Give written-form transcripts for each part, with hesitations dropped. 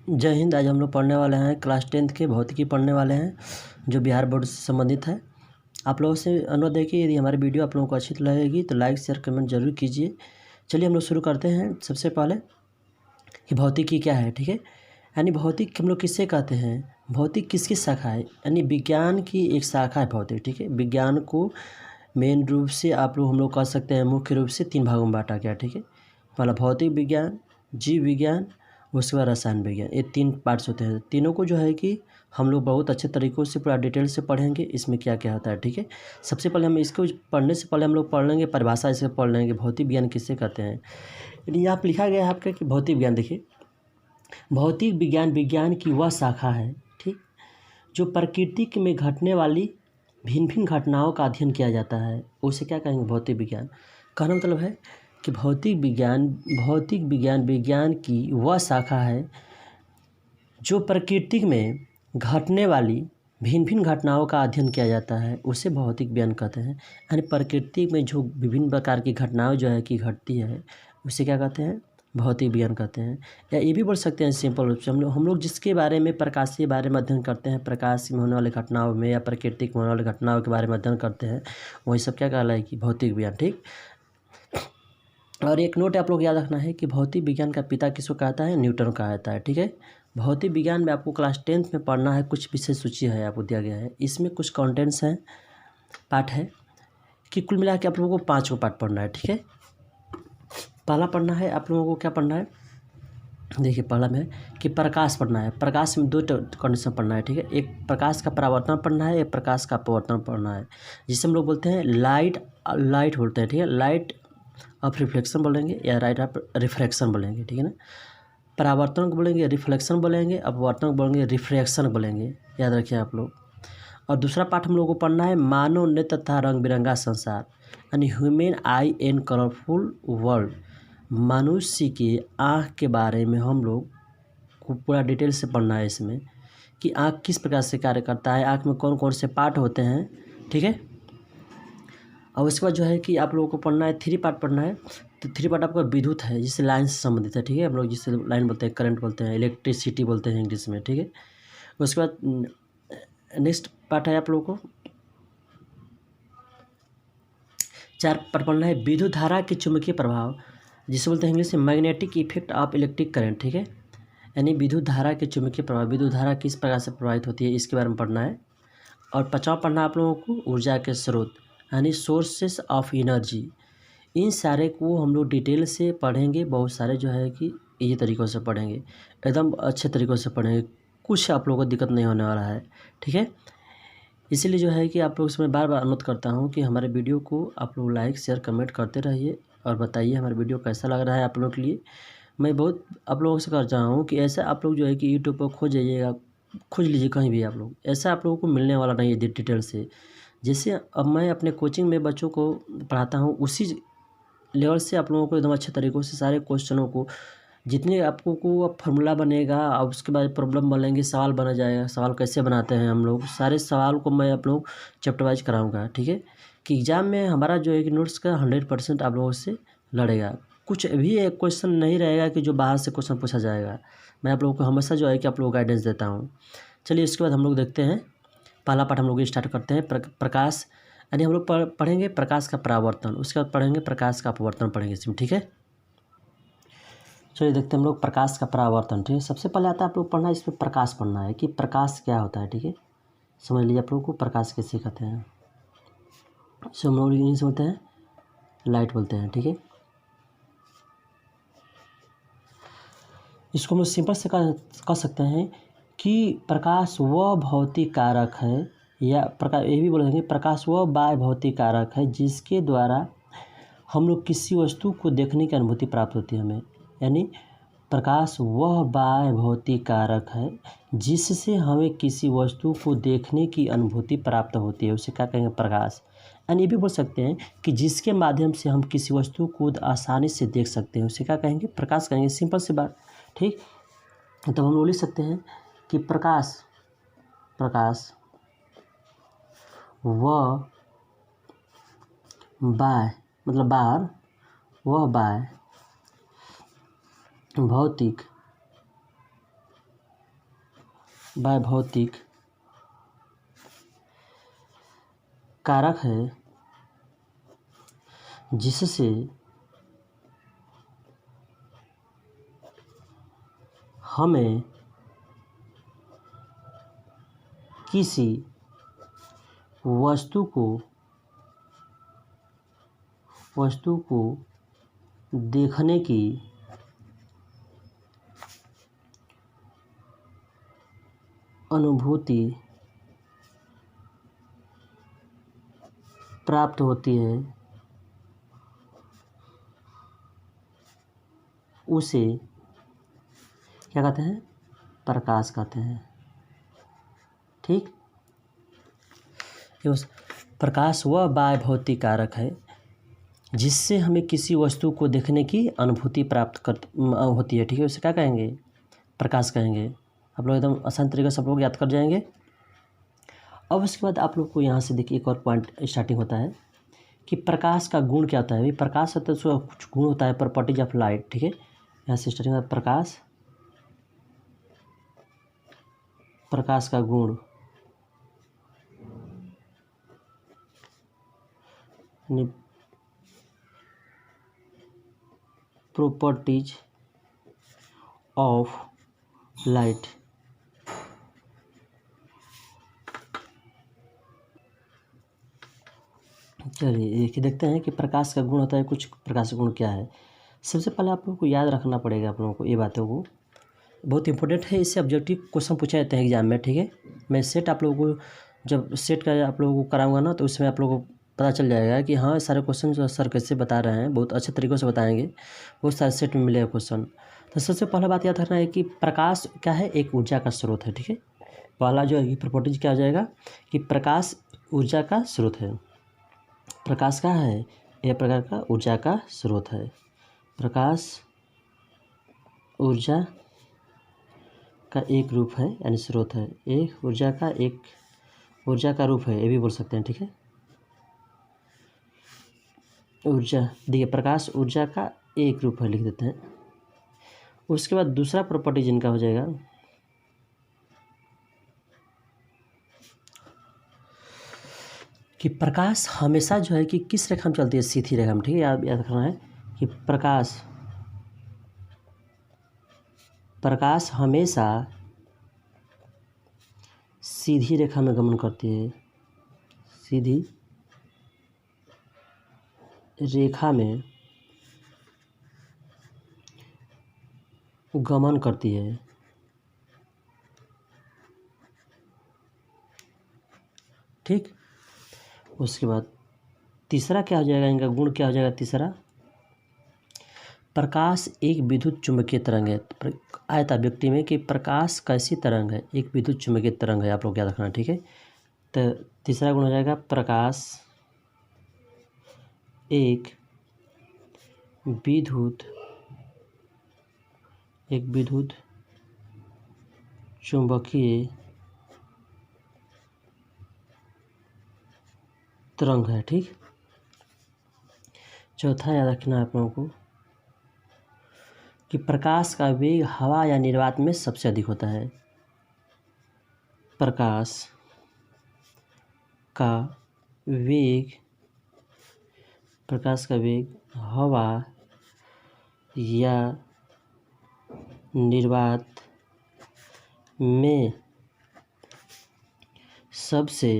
जय हिंद। आज हम लोग पढ़ने वाले हैं क्लास 10th के भौतिकी पढ़ने वाले हैं जो बिहार बोर्ड से संबंधित है। आप लोगों से अनुरोध है कि यदि हमारी वीडियो आप लोगों को अच्छी लगेगी तो लाइक शेयर कमेंट जरूर कीजिए। चलिए हम लोग शुरू करते हैं। सबसे पहले कि भौतिकी क्या है, ठीक है। यानी भौतिक हम लोग किससे कहते हैं, भौतिक किसकी शाखा है, यानी विज्ञान की एक शाखा है भौतिक, ठीक है। विज्ञान को मेन रूप से आप लोग हम लोग कह सकते हैं मुख्य रूप से 3 भागों में बांटा गया, ठीक है। पहला भौतिक विज्ञान, जीव विज्ञान, उसके बाद रसायन विज्ञान। ये 3 पार्ट्स होते हैं। तीनों को जो है कि हम लोग बहुत अच्छे तरीक़ों से पूरा डिटेल से पढ़ेंगे इसमें क्या क्या होता है, ठीक है। सबसे पहले हम इसको पढ़ने से पहले हम लोग पढ़ लेंगे परिभाषा, इसे पढ़ लेंगे भौतिक विज्ञान किससे कहते हैं। यानी यहाँ पर लिखा गया है आपका कि भौतिक विज्ञान, देखिए भौतिक विज्ञान विज्ञान की वह शाखा है, ठीक, जो प्रकृति में घटने वाली भिन्न भिन्न घटनाओं का अध्ययन किया जाता है, उसे क्या कहेंगे, भौतिक विज्ञान। कहने मतलब है कि भौतिक विज्ञान विज्ञान की वह शाखा है जो प्रकृति में घटने वाली भिन्न भिन्न घटनाओं का अध्ययन किया जाता है, उसे भौतिक विज्ञान कहते हैं। यानी प्रकृति में जो विभिन्न प्रकार की घटनाएं जो है कि घटती है, उसे क्या कहते हैं, भौतिक विज्ञान कहते हैं। या ये भी बोल सकते हैं सिंपल रूप से हम लोग जिसके बारे में प्रकाशीय बारे में अध्ययन करते हैं, प्रकाश में होने वाली घटनाओं में या प्रकृति में होने वाली घटनाओं के बारे में अध्ययन करते हैं, वही सब क्या कहलाएगी, भौतिक विज्ञान, ठीक। और एक नोट आप लोग याद रखना है कि भौतिक विज्ञान का पिता किसको कहता है, न्यूटन कहता है, ठीक है। भौतिक विज्ञान में आपको क्लास 10th में पढ़ना है, कुछ विषय सूची है आपको दिया गया है, इसमें कुछ कंटेंट्स हैं, पाठ है कि कुल मिला के आप लोगों को 5 को पाठ पढ़ना है, ठीक है। पहला पढ़ना है आप लोगों को, क्या पढ़ना है, देखिए पहला में कि प्रकाश पढ़ना है। प्रकाश में 2 कंडीशन पढ़ना है, ठीक है। एक प्रकाश का परावर्तन पढ़ना है, एक प्रकाश का अपवर्तन पढ़ना है, जिसे हम लोग बोलते हैं लाइट बोलते हैं, ठीक है। लाइट ऑफ रिफ्लेक्शन बोलेंगे या लाइट ऑफ रिफ्रैक्शन बोलेंगे, ठीक है ना। परावर्तन को बोलेंगे रिफ्लेक्शन बोलेंगे, अपवर्तन को बोलेंगे रिफ्रैक्शन बोलेंगे, याद रखिए आप लोग। और दूसरा पाठ हम लोग को पढ़ना है मानव नेत्र तथा रंग बिरंगा संसार, यानी human eye an colourful world. मनुष्य की आँख के बारे में हम लोग को पूरा डिटेल से पढ़ना है इसमें कि आँख किस प्रकार से कार्य करता है, आँख में कौन कौन से पार्ट होते हैं, ठीक है। और उसके बाद जो है कि आप लोगों को पढ़ना है 3 पार्ट पढ़ना है। तो 3 पार्ट आपका विद्युत है, जिससे लाइन से संबंधित है, ठीक है। हम लोग जिससे लाइन बोलते हैं, करंट बोलते हैं, इलेक्ट्रिसिटी बोलते हैं इंग्लिश में, ठीक है। उसके बाद नेक्स्ट पार्ट है आप लोगों को 4 पार्ट पढ़ना है विद्युत धारा के चुंबकीय प्रभाव, जिसे बोलते हैं इंग्लिश में magnetic effect of electric current, ठीक है। यानी विद्युत धारा के चुंबकीय प्रभाव, विद्युत धारा किस प्रकार से प्रभावित होती है, इसके बारे में पढ़ना है। और 5वां पढ़ना है आप लोगों को ऊर्जा के स्रोत, यानी सोर्सेस ऑफ एनर्जी। इन सारे को हम लोग डिटेल से पढ़ेंगे, बहुत सारे जो है कि ये तरीक़ों से पढ़ेंगे, एकदम अच्छे तरीक़ों से पढ़ेंगे, कुछ आप लोगों को दिक्कत नहीं होने वाला है, ठीक है। इसीलिए जो है कि आप लोग इसमें बार बार अनुरोध करता हूँ कि हमारे वीडियो को आप लोग लाइक शेयर कमेंट करते रहिए और बताइए हमारा वीडियो कैसा लग रहा है आप लोग के लिए। मैं बहुत आप लोगों से कर रहा हूँ कि ऐसा आप लोग जो है कि यूट्यूब पर खोज जाइएगा, खोज लीजिए कहीं भी आप लोग, ऐसा आप लोगों को मिलने वाला नहीं है डिटेल से। जैसे अब मैं अपने कोचिंग में बच्चों को पढ़ाता हूँ, उसी लेवल से आप लोगों को एकदम अच्छे तरीक़ों से सारे क्वेश्चनों को, जितने आपको को फार्मूला बनेगा और उसके बाद प्रॉब्लम बनेंगे, सवाल बना जाएगा, सवाल कैसे बनाते हैं हम लोग, सारे सवाल को मैं आप लोग चैप्टर वाइज कराऊँगा, ठीक है। कि एग्ज़ाम में हमारा जो है कि नोट्स का 100% आप लोगों से लड़ेगा। कुछ भी एक क्वेश्चन नहीं रहेगा कि जो बाहर से क्वेश्चन पूछा जाएगा। मैं आप लोगों को हमेशा जो है कि आप लोगों को गाइडेंस देता हूँ। चलिए इसके बाद हम लोग देखते हैं पहला पाठ हम लोग स्टार्ट करते हैं। प्रकाश, यानी हम लोग पढ़ेंगे प्रकाश का परावर्तन, उसके बाद पढ़ेंगे प्रकाश का अपवर्तन पढ़ेंगे इसमें, ठीक है। चलिए देखते हैं हम लोग प्रकाश का परावर्तन, ठीक है। सबसे पहले आता है आप लोग पढ़ना है, इसमें प्रकाश पढ़ना है कि प्रकाश क्या होता है, ठीक है। समझ लीजिए आप लोगों को प्रकाश कैसे कहते हैं। इसे हम लोग इंग्लिश बोलते हैं लाइट बोलते हैं, ठीक है। इसको हम लोग सिंपल से कह सकते हैं कि प्रकाश वह भौतिक कारक है, या प्रकाश ये भी बोलेंगे प्रकाश वह बाह्य भौतिक कारक है जिसके द्वारा हम लोग किसी वस्तु को देखने की अनुभूति प्राप्त होती है हमें। यानी प्रकाश वह बाह्य भौतिक कारक है जिससे हमें किसी वस्तु को देखने की अनुभूति प्राप्त होती है, उसे क्या कहेंगे, प्रकाश। यानी ये भी बोल सकते हैं कि जिसके माध्यम से हम किसी वस्तु को आसानी से देख सकते हैं, उसे क्या कहेंगे, प्रकाश कहेंगे। सिंपल सी बात, ठीक। तो हम लोग लिख सकते हैं कि प्रकाश वह बाह्य, मतलब बाहर, वह बाह्य भौतिक बाह्य भौतिक कारक है जिससे हमें किसी वस्तु को देखने की अनुभूति प्राप्त होती है, उसे क्या कहते हैं? प्रकाश कहते हैं। ठीक, प्रकाश वह बाह्य भौतिक कारक है जिससे हमें किसी वस्तु को देखने की अनुभूति प्राप्त होती है। ठीक है, उसे क्या कहेंगे? प्रकाश कहेंगे। आप लोग एकदम आसान तरीके से आप लोग याद कर जाएंगे। अब उसके बाद आप लोग को यहाँ से देखिए एक और पॉइंट स्टार्टिंग होता है कि प्रकाश का गुण क्या होता है। प्रकाश होता है, उसका कुछ गुण होता है, प्रॉपर्टीज ऑफ लाइट। ठीक है, यहाँ से स्टार्टिंग होता है प्रकाश का गुण प्रॉपर्टीज ऑफ लाइट। चलिए देखिए, देखते हैं कि प्रकाश का गुण होता है, कुछ प्रकाश का गुण क्या है। सबसे पहले आप लोगों को याद रखना पड़ेगा, आप लोगों को ये बातों को, बहुत इंपॉर्टेंट है। इससे ऑब्जेक्टिव क्वेश्चन पूछा जाते हैं एग्जाम में। ठीक है, मैं सेट आप लोगों को जब सेट का आप लोगों को कराऊंगा ना, तो उसमें आप लोगों को पता चल जाएगा कि हाँ सारे क्वेश्चन जो सर कैसे बता रहे हैं, बहुत अच्छे तरीक़े से बताएंगे। बहुत सारे सेट में मिलेगा क्वेश्चन। तो सबसे पहला बात याद रखना है कि प्रकाश क्या है? एक ऊर्जा का स्रोत है। ठीक है, पहला जो है प्रॉपर्टीज क्या हो जाएगा कि प्रकाश ऊर्जा का स्रोत है। प्रकाश क्या है? एक प्रकार का ऊर्जा का स्रोत है। प्रकाश ऊर्जा का एक रूप है, यानी स्रोत है। एक ऊर्जा का रूप है, ये भी बोल सकते हैं। ठीक है, ऊर्जा, देखिए प्रकाश ऊर्जा का एक रूप है, लिख देते हैं। उसके बाद दूसरा प्रॉपर्टी जिनका हो जाएगा कि प्रकाश हमेशा जो है कि किस रेखा में चलती है? सीधी रेखा में। ठीक है, याद रखना है कि प्रकाश हमेशा सीधी रेखा में गमन करती है। सीधी रेखा में गमन करती है। ठीक, उसके बाद तीसरा क्या हो जाएगा? इनका गुण क्या हो जाएगा? तीसरा, प्रकाश एक विद्युत चुम्बकीय तरंग है। आया था व्यक्ति में कि प्रकाश कैसी तरंग है? एक विद्युत चुम्बकीय तरंग है, आप लोग याद रखना। ठीक है, तो तीसरा गुण हो जाएगा प्रकाश एक विद्युत चुम्बकीय तरंग है। ठीक, चौथा याद रखना आप लोगों को कि प्रकाश का वेग हवा या निर्वात में सबसे अधिक होता है। प्रकाश का वेग हवा या निर्वात में सबसे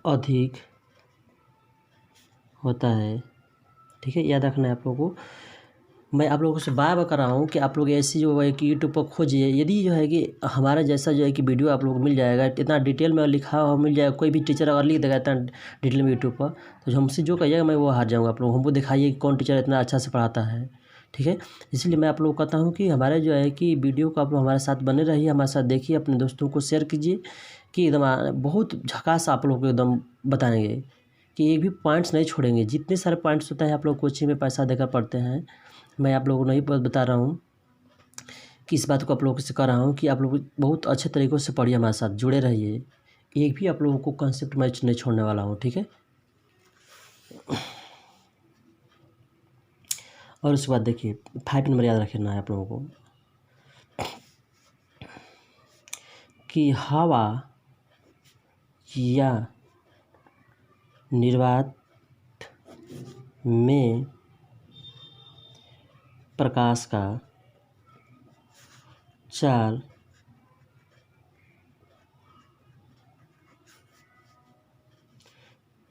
अधिक होता है। ठीक है, याद रखना है आप लोगों को। मैं आप लोगों से बार बार कर रहा हूँ कि आप लोग ऐसी जो है कि यूट्यूब पर खोजिए। यदि जो है कि हमारा जैसा जो है कि वीडियो आप लोग को मिल जाएगा, इतना डिटेल में लिखा हुआ मिल जाएगा, कोई भी टीचर अगर लिख देगा इतना डिटेल में यूट्यूब पर, तो हमसे जो कहिएगा मैं वो हार जाऊँगा। आप लोग हमको दिखाइए कि कौन टीचर इतना अच्छा से पढ़ाता है। ठीक है, इसलिए मैं आप लोगों को कहता हूँ कि हमारे जो है कि वीडियो को आप लोग हमारे साथ बने रहिए, हमारे साथ देखिए, अपने दोस्तों को शेयर कीजिए कि एकदम बहुत झकास आप लोग को एकदम बताएंगे कि एक भी पॉइंट्स नहीं छोड़ेंगे। जितने सारे पॉइंट्स होते हैं आप लोग कोचिंग में पैसा देकर पढ़ते हैं, मैं आप लोगों को नहीं बता रहा हूँ कि इस बात को आप लोगों से कह रहा हूँ कि आप लोग बहुत अच्छे तरीक़ों से पढ़िए, हमारे साथ जुड़े रहिए। एक भी आप लोगों को कॉन्सेप्ट मैं नहीं छोड़ने वाला हूँ। ठीक है, और उसके बाद देखिए 5 नंबर याद रखना है आप लोगों को। कि हवा या निर्वात में प्रकाश का चाल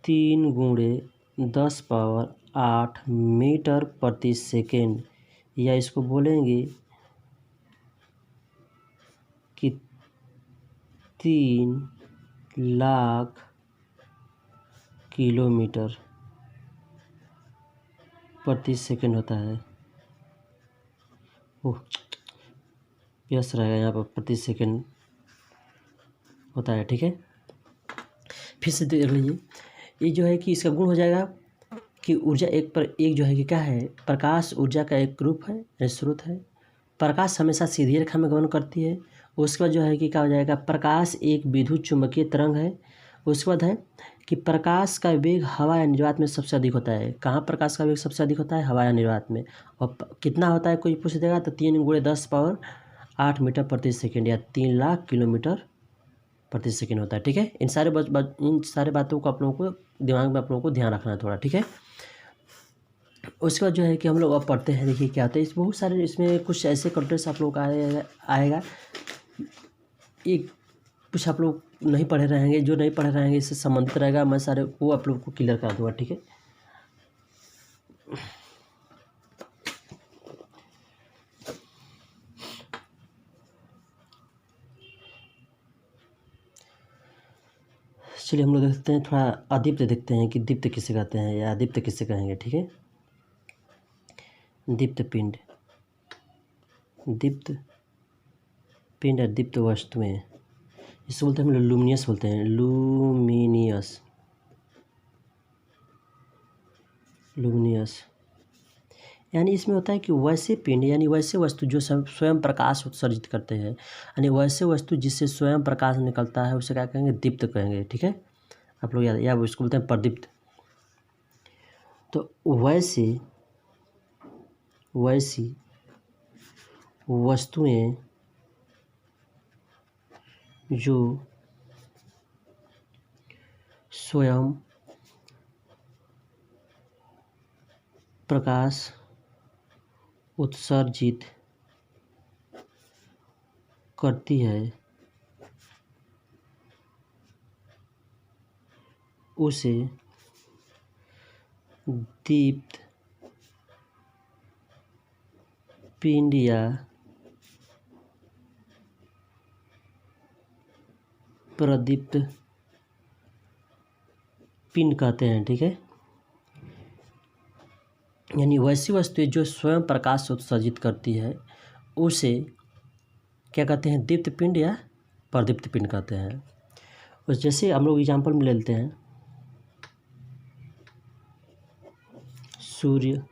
3×10⁸ मीटर प्रति सेकेंड, या इसको बोलेंगे कि 3 लाख किलोमीटर प्रति सेकेंड होता है। ओह, यस रहेगा यहाँ पर, प्रति सेकेंड होता है। ठीक है, फिर से देख लीजिए, ये जो है कि इसका गुण हो जाएगा कि ऊर्जा एक पर एक जो है कि क्या है, प्रकाश ऊर्जा का एक रूप है, स्रोत है। प्रकाश हमेशा सीधी रेखा में गमन करती है। उसके बाद जो है कि क्या हो जाएगा, प्रकाश एक विद्युत चुम्बकीय तरंग है। उसके बाद है कि प्रकाश का वेग हवा या निर्वात में सबसे अधिक होता है। कहाँ प्रकाश का वेग सबसे अधिक होता है? हवा या निर्वात में। और कितना होता है कोई पूछ देगा तो 3×10⁸ मीटर प्रति सेकेंड, या 3 लाख किलोमीटर प्रति सेकेंड होता है। ठीक है, इन सारे बातों को आप लोगों को दिमाग में आप लोगों को ध्यान रखना है थोड़ा। ठीक है, उसके बाद जो है कि हम लोग अब पढ़ते हैं। देखिए क्या होता है, इस बहुत सारे इसमें कुछ ऐसे कंटेंट्स आप लोगों का आएगा। एक कुछ आप लोग नहीं पढ़े रहेंगे, जो नहीं पढ़े रहेंगे इससे संबंधित रहेगा, मैं सारे वो आप लोग को क्लियर कर दूँगा। ठीक है, चलिए हम लोग देखते हैं थोड़ा अदीप्त देखते हैं कि दीप्त किसे कहते हैं या अदीप्त किसे कहेंगे। ठीक है, दीप्त पिंड, दीप्त पिंड या दीप्त वस्तुएं, इससे बोलते हैं हम लोग लूमिनियस बोलते हैं, लूमिनियस, लूमिनियस। यानी इसमें होता है कि वैसे पिंड यानी वैसे वस्तु जो स्वयं प्रकाश उत्सर्जित करते हैं, यानी वैसे वस्तु जिससे स्वयं प्रकाश निकलता है उसे क्या कहेंगे? दीप्त कहेंगे। ठीक है, आप लोग याद, या उसको बोलते हैं प्रदीप्त। तो वैसी वस्तुएं जो स्वयं प्रकाश उत्सर्जित करती है उसे दीप्त पिंड या प्रदीप्त पिंड कहते हैं। ठीक है, यानी वैसी वस्तुएं जो स्वयं प्रकाश उत्सर्जित करती है उसे क्या कहते हैं? दीप्त पिंड या प्रदीप्त पिंड कहते हैं। और जैसे हम लोग एग्जाम्पल में ले लेते हैं, सूर्य,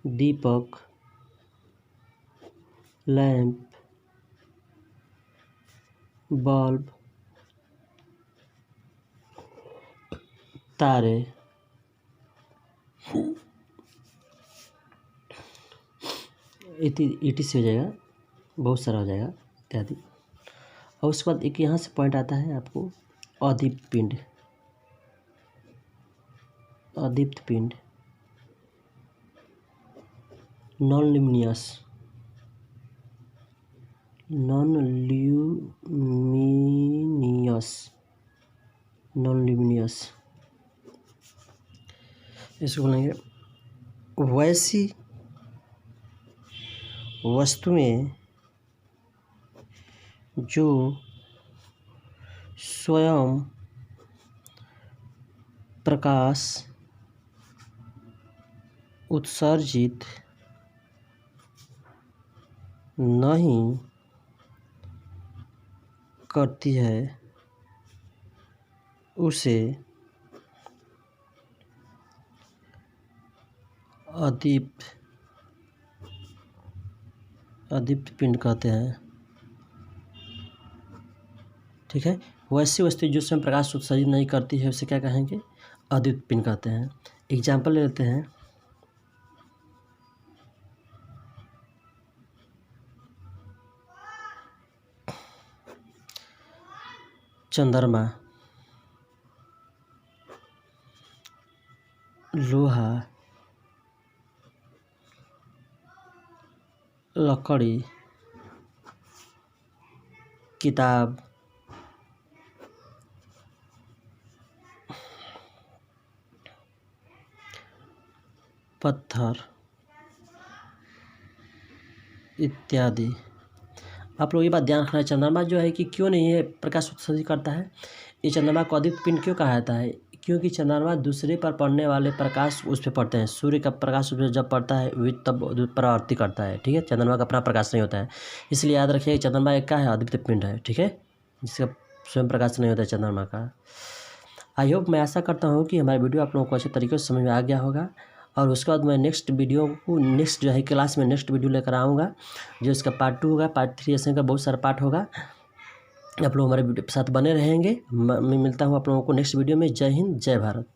दीपक, लैंप, बल्ब, तारे, इटी से हो जाएगा, बहुत सारा हो जाएगा इत्यादि। और उसके बाद एक यहाँ से पॉइंट आता है आपको, अदीप्त पिंड, अदीप्त पिंड, नॉन ल्यूमिनियस, नॉन ल्यूमिनियस, इसको बोलेंगे वैसी वस्तुएं जो स्वयं प्रकाश उत्सर्जित नहीं करती है उसे अदीप्त पिंड कहते हैं। ठीक है, वैसी वस्तु जो स्वयं प्रकाश उत्सर्जित नहीं करती है उसे क्या कहेंगे? अदीप्त पिंड कहते हैं। एग्जाम्पल ले लेते हैं, चंद्रमा, लोहा, लकड़ी, किताब, पत्थर इत्यादि। आप लोग ये बात ध्यान रखना है, चंद्रमा जो है कि क्यों नहीं है प्रकाश उत्सर्जित करता है, ये चंद्रमा को अद्वितीय पिंड क्यों कहा जाता है, क्योंकि चंद्रमा दूसरे पर पड़ने वाले प्रकाश उस पर पड़ते हैं। सूर्य का प्रकाश उस पर जब पड़ता है वही तब परावर्तित करता है, ठीक है। चंद्रमा का अपना प्रकाश नहीं होता है, इसलिए याद रखिए चंद्रमा एक क्या है, अद्वितीय पिंड है, ठीक है, जिसका स्वयं प्रकाश नहीं होता है चंद्रमा का। आई होप, मैं आशा करता हूँ कि हमारा वीडियो आप लोगों को अच्छे तरीके से समझ में आ गया होगा, और उसके बाद मैं नेक्स्ट जो है क्लास में नेक्स्ट वीडियो लेकर आऊँगा, जो इसका पार्ट 2 होगा, पार्ट 3 ऐसे का बहुत सारा पार्ट होगा। आप लोग हमारे वीडियो के साथ बने रहेंगे। मैं मिलता हूँ आप लोगों को नेक्स्ट वीडियो में। जय हिंद, जय भारत।